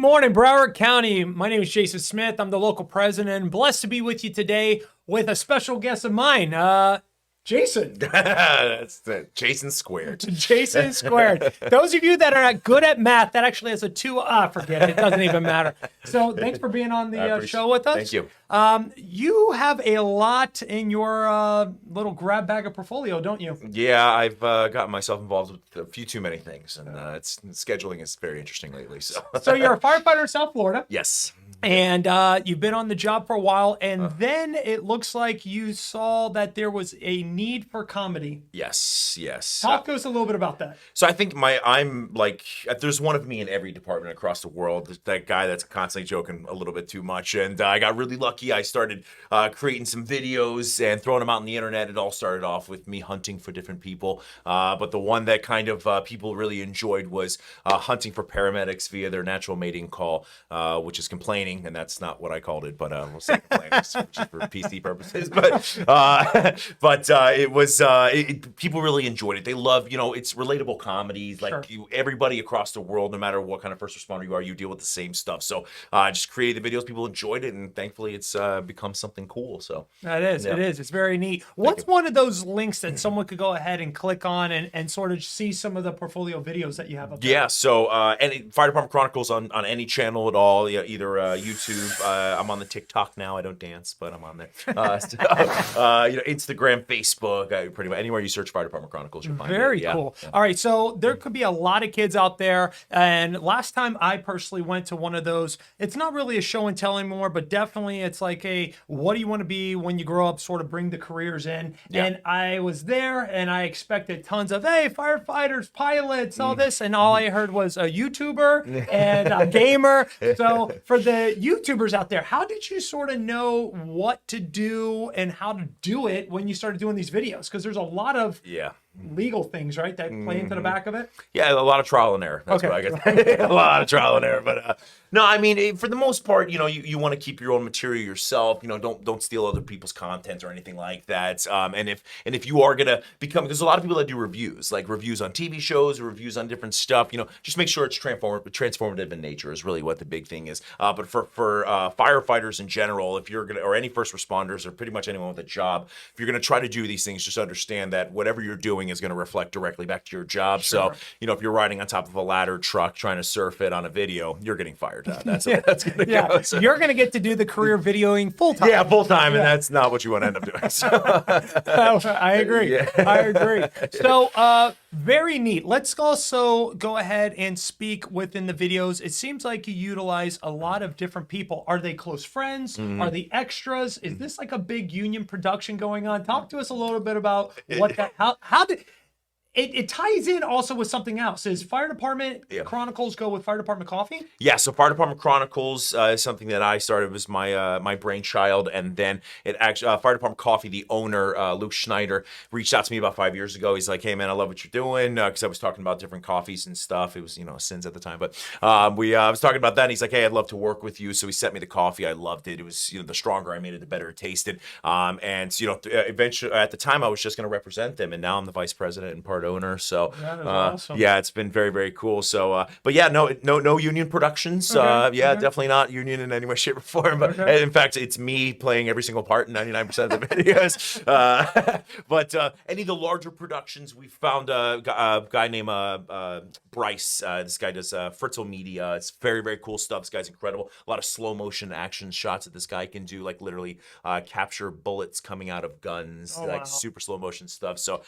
morning, Broward County. My name is Jason Smith. I'm the local president. Blessed to be with you today with a special guest of mine, Jason. That's the Jason squared. Jason squared. Those of you that are good at math, that actually has a 2. Forget it. It doesn't even matter. So thanks for being on the show with us. Thank you. You have a lot in your little grab bag of portfolio, don't you? Yeah, I've gotten myself involved with a few too many things, and scheduling is very interesting lately. So you're a firefighter in South Florida. Yes. And you've been on the job for a while, and then it looks like you saw that there was a need for comedy. Yes. Talk to us a little bit about that. So I think there's one of me in every department across the world. That guy that's constantly joking a little bit too much, and I got really lucky. I started creating some videos and throwing them out on the internet. It all started off with me hunting for different people, but the one that kind of people really enjoyed was hunting for paramedics via their natural mating call, which is complaining. And that's not what I called it, but we'll say complainers for PC purposes. But it was people really enjoyed it. They love, it's relatable comedies. Like everybody across the world, no matter what kind of first responder you are, you deal with the same stuff. So just created the videos. People enjoyed it, and thankfully it's become something cool. So that is, it is. It's very neat. What's one of those links that someone could go ahead and click on and sort of see some of the portfolio videos that you have up there? Yeah. So any Fire Department Chronicles on any channel at all, either YouTube. I'm on the TikTok now. I don't dance, but I'm on there. Instagram, Facebook, pretty much anywhere you search Fire Department Chronicles, you'll find it. Very cool. Yeah. All right, so there could be a lot of kids out there, and last time I personally went to one of those, it's not really a show and tell anymore, but definitely it's like a what do you want to be when you grow up, sort of bring the careers in. Yeah. And I was there, and I expected tons of firefighters, pilots, all this, and all I heard was a YouTuber and a gamer. So for the YouTubers out there, how did you sort of know what to do and how to do it when you started doing these videos? Because there's a lot of legal things, right, that play into the back of it? Yeah, a lot of trial and error. That's what I guess. A lot of trial and error. But no, I mean, for the most part, you want to keep your own material yourself. Don't steal other people's content or anything like that. And if you are gonna become, there's a lot of people that do reviews, like reviews on TV shows or reviews on different stuff. Just make sure it's transformative in nature is really what the big thing is. But for firefighters in general, if you're gonna, or any first responders or pretty much anyone with a job, if you're gonna try to do these things, just understand that whatever you're doing is going to reflect directly back to your job. Sure. So, if you're riding on top of a ladder truck trying to surf it on a video, you're getting fired. That's that's going to go. So. You're going to get to do the career videoing full time. Yeah, full time, and that's not what you want to end up doing. So. I agree. Yeah. I agree. So, very neat. Let's also go ahead and speak within the videos. It seems like you utilize a lot of different people. Are they close friends? Are they extras? Is this like a big union production going on? Talk to us a little bit about what that, how did, it ties in also with something else. Is Fire Department Chronicles go with Fire Department Coffee? Yeah, so Fire Department Chronicles is something that I started. It was my brainchild, and then it actually Fire Department Coffee, the owner, Luke Schneider, reached out to me about 5 years ago. He's like, "Hey man, I love what you're doing," because I was talking about different coffees and stuff. It was Sins at the time, but I was talking about that. And he's like, "Hey, I'd love to work with you." So he sent me the coffee. I loved it. It was the stronger I made it, the better it tasted. And eventually at the time I was just going to represent them, and now I'm the vice president and part owner. So awesome. Yeah, it's been very, very cool. So but yeah, no union productions. Definitely not union in any way, shape, or form. But in fact, it's me playing every single part in 99% of the videos. But any of the larger productions, we found a guy named Bryce. This guy does Fritzl Media. It's very, very cool stuff. This guy's incredible. A lot of slow motion action shots that this guy can do, like literally capture bullets coming out of guns, super slow motion stuff. So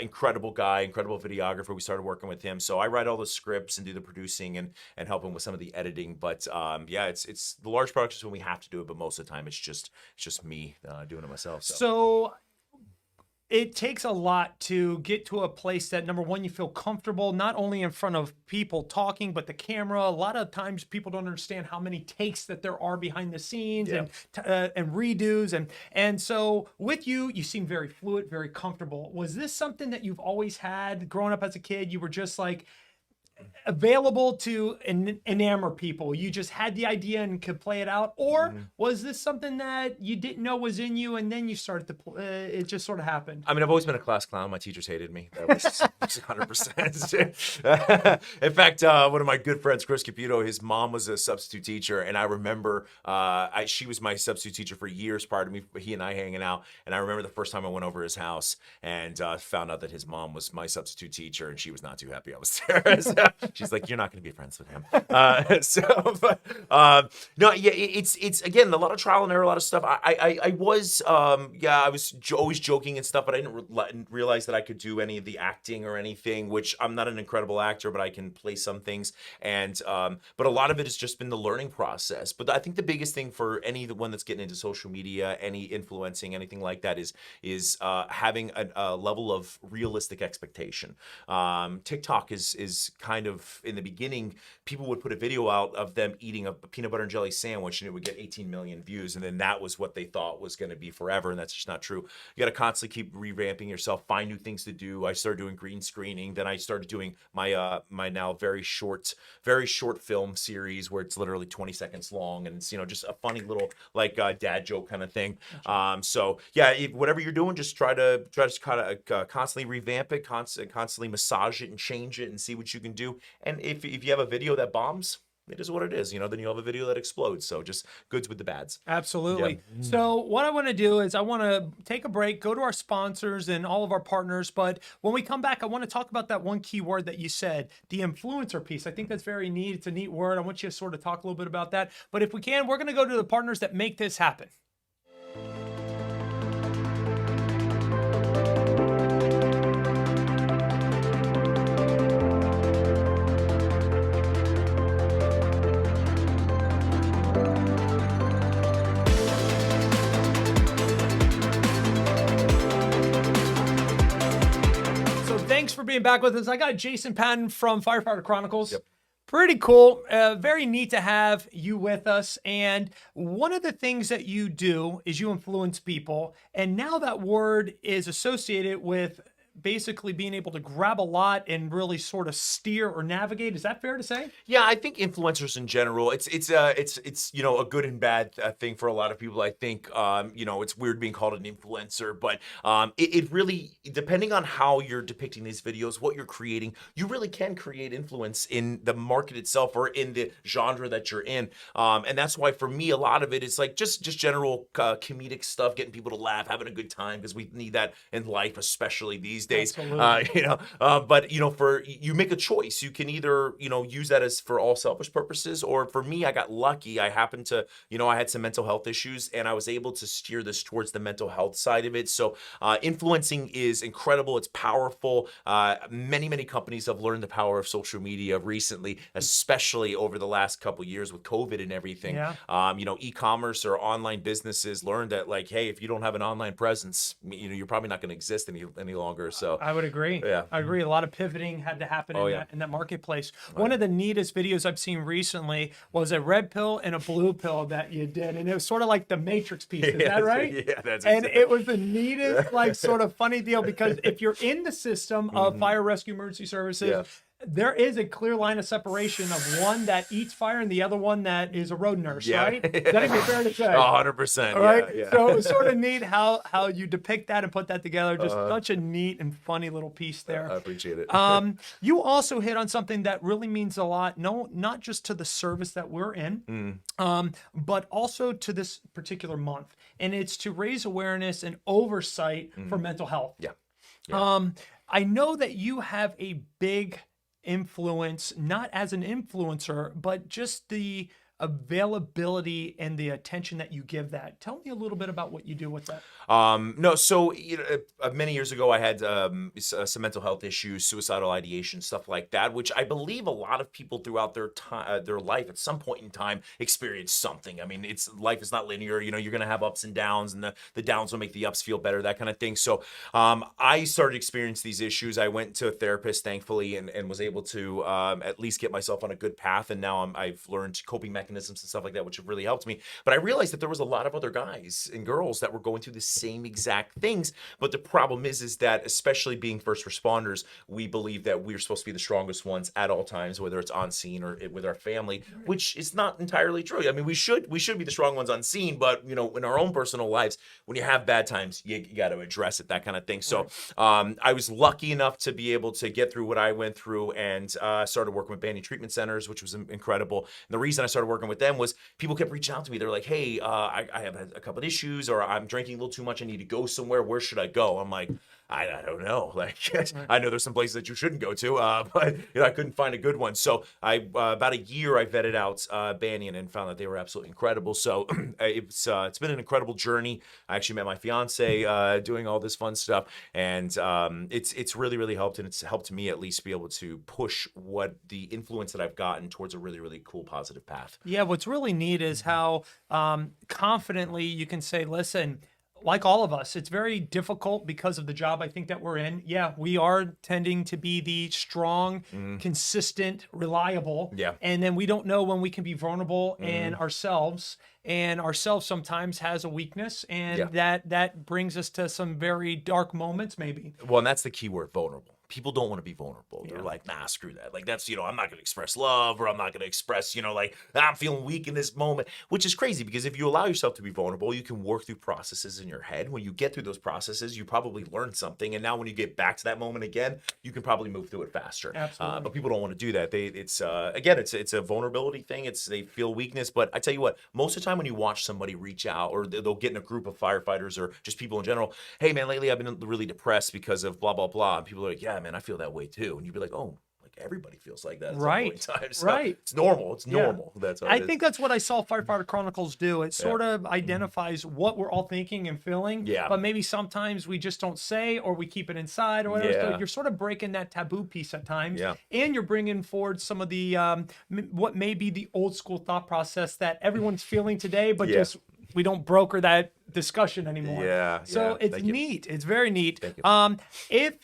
incredible guy, incredible videographer. We started working with him. So I write all the scripts and do the producing and help him with some of the editing. But it's the large productions when we have to do it, but most of the time it's just me doing it myself. So it takes a lot to get to a place that, number one, you feel comfortable, not only in front of people talking, but the camera. A lot of times people don't understand how many takes that there are behind the scenes and redos. And so with you seem very fluid, very comfortable. Was this something that you've always had growing up as a kid? You were just like, available to enamor people? You just had the idea and could play it out, or was this something that you didn't know was in you, and then you started to it just sort of happened? I mean, I've always been a class clown. My teachers hated me. That was 100%. In fact, one of my good friends, Chris Caputo, his mom was a substitute teacher, and I remember she was my substitute teacher for years prior to me, he and I hanging out. And I remember the first time I went over his house and found out that his mom was my substitute teacher, and she was not too happy I was there. So she's like, "You're not going to be friends with him." No, yeah, it's again a lot of trial and error, a lot of stuff. I was always joking and stuff, but I didn't realize that I could do any of the acting or anything, which I'm not an incredible actor, but I can play some things. And but a lot of it has just been the learning process. But I think the biggest thing for anyone that's getting into social media, any influencing, anything like that is having a level of realistic expectation. TikTok is kind of, in the beginning, people would put a video out of them eating a peanut butter and jelly sandwich, and it would get 18 million views, and then that was what they thought was going to be forever, and that's just not true. You got to constantly keep revamping yourself, find new things to do. I started doing green screening, then I started doing my my now very short film series where it's literally 20 seconds long, and it's just a funny little like dad joke kind of thing. So yeah, whatever you're doing, just try to kind of constantly revamp it, constantly massage it and change it, and see what you can do. And if you have a video that bombs, it is what it is, then you'll have a video that explodes. So just goods with the bads. Absolutely. Yeah. So what I want to do is I want to take a break, go to our sponsors and all of our partners. But when we come back, I want to talk about that one key word that you said, the influencer piece. I think that's very neat. It's a neat word. I want you to sort of talk a little bit about that. But if we can, we're going to go to the partners that make this happen. Thanks for being back with us. I got Jason Patton from Firefighter Chronicles. Yep. Pretty cool. Very neat to have you with us. And one of the things that you do is you influence people. And now that word is associated with basically being able to grab a lot and really sort of steer or navigate. Is that fair to say? Yeah, I think influencers in general, it's a good and bad thing for a lot of people. I think it's weird being called an influencer, but it really, depending on how you're depicting these videos, what you're creating, you really can create influence in the market itself or in the genre that you're in. And that's why for me, a lot of it is like just general comedic stuff, getting people to laugh, having a good time, because we need that in life, especially these days. But for you make a choice. You can either use that as for all selfish purposes, or for me, I got lucky. I happened to I had some mental health issues, and I was able to steer this towards the mental health side of it. So influencing is incredible. It's powerful. Many companies have learned the power of social media recently, especially over the last couple of years with COVID and everything. Yeah. E-commerce or online businesses learned that, like, hey, if you don't have an online presence, you're probably not going to exist any longer. So I would agree. Yeah. I agree. A lot of pivoting had to happen in that marketplace. Right. One of the neatest videos I've seen recently was a red pill and a blue pill that you did. And it was sort of like the Matrix piece. Is that right? Yeah, that's And exactly. it was the neatest, like, sort of funny deal, because if you're in the system of fire, rescue, emergency services, Yeah. there is a clear line of separation of one that eats fire and the other one that is a road nurse, Yeah. right? That would be fair to say. 100%. All right. Yeah. So it was sort of neat how you depict that and put that together. Just such a neat and funny little piece there. I appreciate it. You also hit on something that really means a lot. No, not just to the service that we're in, but also to this particular month. And it's to raise awareness and oversight for mental health. Yeah. I know that you have a big influence, not as an influencer, but just the availability and the attention that you give that. Tell me a little bit about what you do with that. No, so many years ago, I had some mental health issues, suicidal ideation, stuff like that, which I believe a lot of people throughout their life at some point in time experience something. I mean, life is not linear. You're going to have ups and downs, and the downs will make the ups feel better, that kind of thing. So I started experiencing these issues. I went to a therapist, thankfully, and was able to at least get myself on a good path. And now I've learned coping mechanisms mechanisms and stuff like that, which have really helped me. But I realized that there was a lot of other guys and girls that were going through the same exact things. But the problem is that, especially being first responders, we believe that we're supposed to be the strongest ones at all times, whether it's on scene or with our family, which is not entirely true. I mean, we should be the strong ones on scene, but in our own personal lives, when you have bad times, you got to address it, that kind of thing. So I was lucky enough to be able to get through what I went through, and started working with Banning Treatment Centers, which was incredible. And the reason I started working with them was people kept reaching out to me. They're like, hey, I have a couple of issues, or I'm drinking a little too much. I need to go somewhere. Where should I go? I'm like, I don't know. Like, I know there's some places that you shouldn't go to, but I couldn't find a good one. So about a year, I vetted out Banyan and found that they were absolutely incredible. So it's been an incredible journey. I actually met my fiance doing all this fun stuff, and it's really, really helped, and it's helped me at least be able to push what the influence that I've gotten towards a really, really cool, positive path. Yeah, what's really neat is how confidently you can say, listen, like all of us, it's very difficult because of the job I think that we're in. Yeah, we are tending to be the strong, consistent, reliable. Yeah. And then we don't know when we can be vulnerable in ourselves. And ourselves sometimes has a weakness, and that brings us to some very dark moments, maybe. Well, and that's the key word, vulnerable. People don't want to be vulnerable. They're like, nah, screw that. Like, that's, I'm not going to express love, or I'm not going to express, like, I'm feeling weak in this moment, which is crazy, because if you allow yourself to be vulnerable, you can work through processes in your head. When you get through those processes, you probably learn something. And now when you get back to that moment again, you can probably move through it faster. Absolutely. But people don't want to do that. It's a vulnerability thing. They feel weakness. But I tell you what, most of the time when you watch somebody reach out, or they'll get in a group of firefighters or just people in general, hey man, lately I've been really depressed because of blah, blah, blah. And people are like, yeah, man, I feel that way too. And you'd be like, oh, like everybody feels like that at some point in time. So it's normal. It's normal. That's how I think that's what I saw Firefighter Chronicles do. It sort of identifies what we're all thinking and feeling, but maybe sometimes we just don't say, or we keep it inside, or whatever. So you're sort of breaking that taboo piece at times, and you're bringing forward some of the what may be the old school thought process that everyone's feeling today, but just we don't broker that discussion anymore. So it's neat. It's very neat. If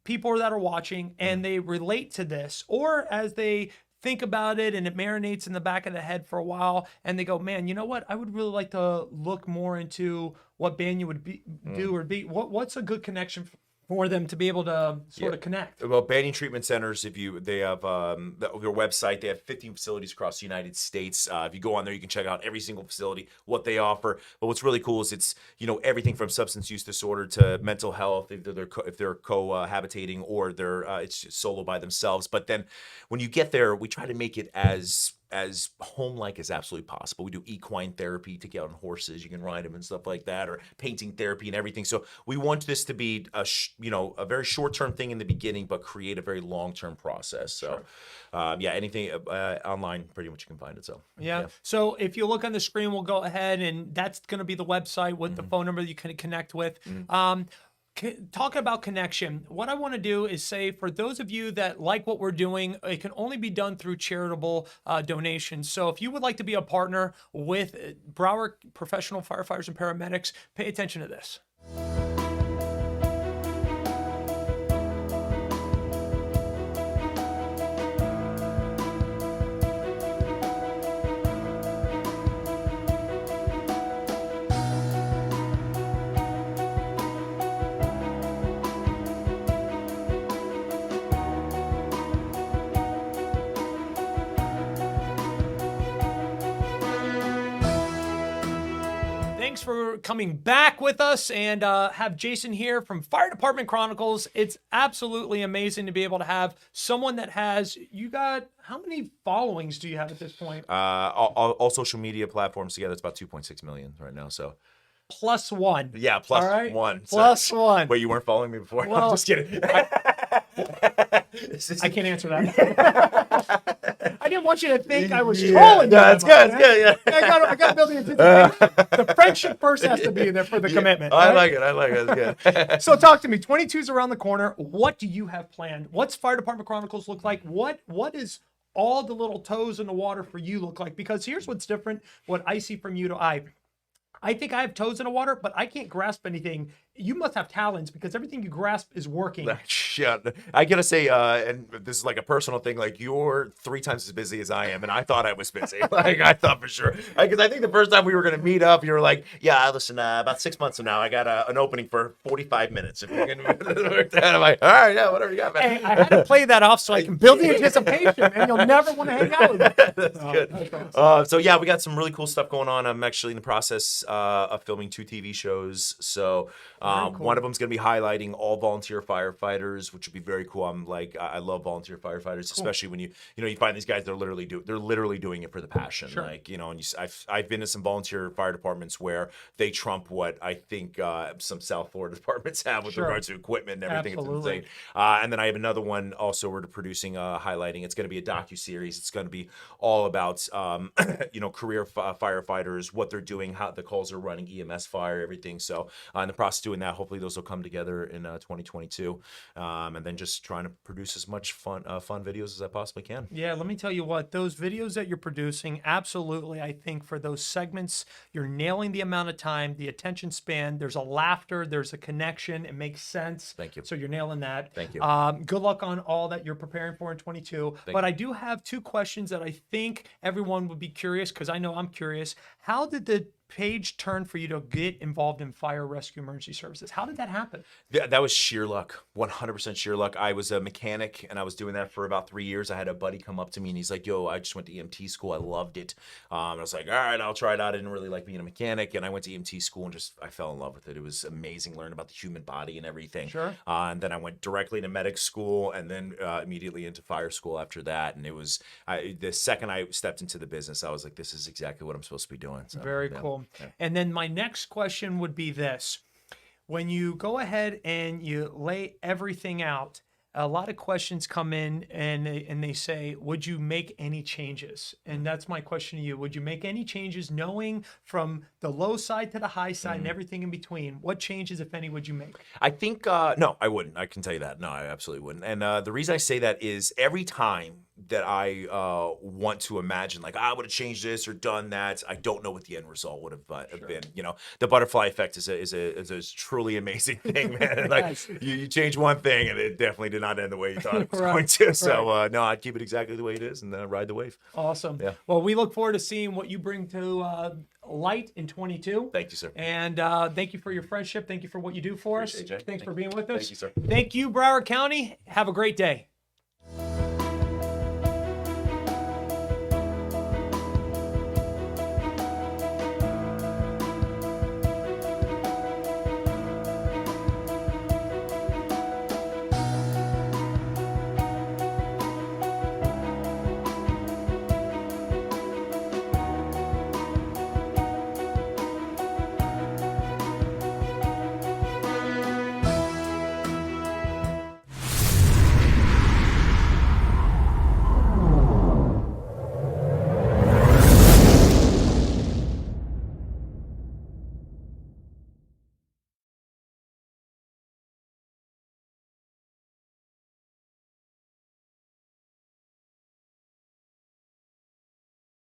people that are watching and they relate to this, or as they think about it and it marinates in the back of the head for a while, and they go, man, you know what? I would really like to look more into what Banyan would do or be. What's a good connection for them to be able to sort of connect? Well, Banning Treatment Centers, they have their website. They have 15 facilities across the United States. If you go on there, you can check out every single facility, what they offer. But what's really cool is it's everything from substance use disorder to mental health, if they're cohabitating, or they're it's just solo by themselves. But then when you get there, we try to make it as home-like as absolutely possible. We do equine therapy, take you out on horses, you can ride them and stuff like that, or painting therapy and everything. So we want this to be a very short-term thing in the beginning, but create a very long-term process. So anything online, pretty much you can find it. So So if you look on the screen, we'll go ahead, and that's going to be the website with the phone number that you can connect with. Talking about connection, what I want to do is say, for those of you that like what we're doing, it can only be done through charitable donations. So if you would like to be a partner with Broward Professional Firefighters and Paramedics, pay attention to this. Thanks for coming back with us, and have Jason here from Fire Department Chronicles. It's absolutely amazing to be able to have someone that has, how many followings do you have at this point? All social media platforms together, it's about 2.6 million right now. So +1. Yeah, plus one. +1. Wait, you weren't following me before? Well, I'm just kidding. I can't answer that. I didn't want you to think I was trolling you. No, it's good. It's good. Yeah. I got to build the anticipation. The friendship first has to be there for the commitment. I right? like it. It's good. So talk to me. 22's around the corner. What do you have planned? What's Fire Department Chronicles look like? What is all the little toes in the water for you look like? Because here's what's different. What I see from you to I think I have toes in the water, but I can't grasp anything you must have talents because everything you grasp is working. Shit. I gotta say, and this is like a personal thing, like you're 3 times as busy as I am, and I thought I was busy. Like I thought for sure. Because I think the first time we were gonna meet up, you were like, yeah, listen, about 6 months from now, I got an opening for 45 minutes. If you can work that, I'm like, all right, yeah, whatever you got, man. Hey, I had to play that off so I can build the anticipation, and you'll never want to hang out with me. That's good. That's awesome. So yeah, we got some really cool stuff going on. I'm actually in the process of filming 2 TV shows. So Very cool. one of them's going to be highlighting all volunteer firefighters, which would be very cool. I'm like, I love volunteer firefighters, especially when you find these guys they're literally doing it for the passion. Sure. Like and I've been to some volunteer fire departments where they trump what I think some South Florida departments have with Sure. regards to equipment and everything. Absolutely. It's insane. And then I have another one also we're producing highlighting. It's going to be a docu-series. It's going to be all about career firefighters, what they're doing, how the calls are running, EMS fire, everything. So in the process of doing that, hopefully those will come together in 2022, and then just trying to produce as much fun videos as I possibly can. Yeah, let me tell you what, those videos that you're producing, absolutely, I think for those segments, you're nailing the amount of time, the attention span, there's a laughter, there's a connection, it makes sense. Thank you. So you're nailing that. Thank you. Good luck on all that you're preparing for in 22. But I do have 2 questions that I think everyone would be curious, because I know I'm curious. How did the page turn for you to get involved in fire rescue emergency services? How did that happen? That was sheer luck, 100% sheer luck. I was a mechanic and I was doing that for about 3 years. I had a buddy come up to me and he's like, yo, I just went to EMT school. I loved it. I was like, all right, I'll try it out. I didn't really like being a mechanic. And I went to EMT school and I fell in love with it. It was amazing learning about the human body and everything. Sure. And then I went directly to medic school and then immediately into fire school after that. And it was, the second I stepped into the business, I was like, this is exactly what I'm supposed to be doing. So, Very yeah. cool. Yeah. And then my next question would be this. When you go ahead and you lay everything out, a lot of questions come in and they say, would you make any changes? And that's my question to you. Would you make any changes knowing from the low side to the high side and everything in between? What changes, if any, would you make? I think, no, I wouldn't. I can tell you that. No, I absolutely wouldn't. And the reason I say that is every time that I want to imagine, like, I would have changed this or done that, I don't know what the end result would have been. The butterfly effect is a truly amazing thing, man. Like, Yes. you change one thing and it definitely did not end the way you thought it was Right, going to. So, right. no, I'd keep it exactly the way it is and ride the wave. Awesome. Yeah. Well, we look forward to seeing what you bring to light in 22. Thank you, sir. And thank you for your friendship. Thank you for what you do for us. Appreciate it, Jay. Thanks Thank for being with us. Thank you, sir. Thank you, Broward County. Have a great day.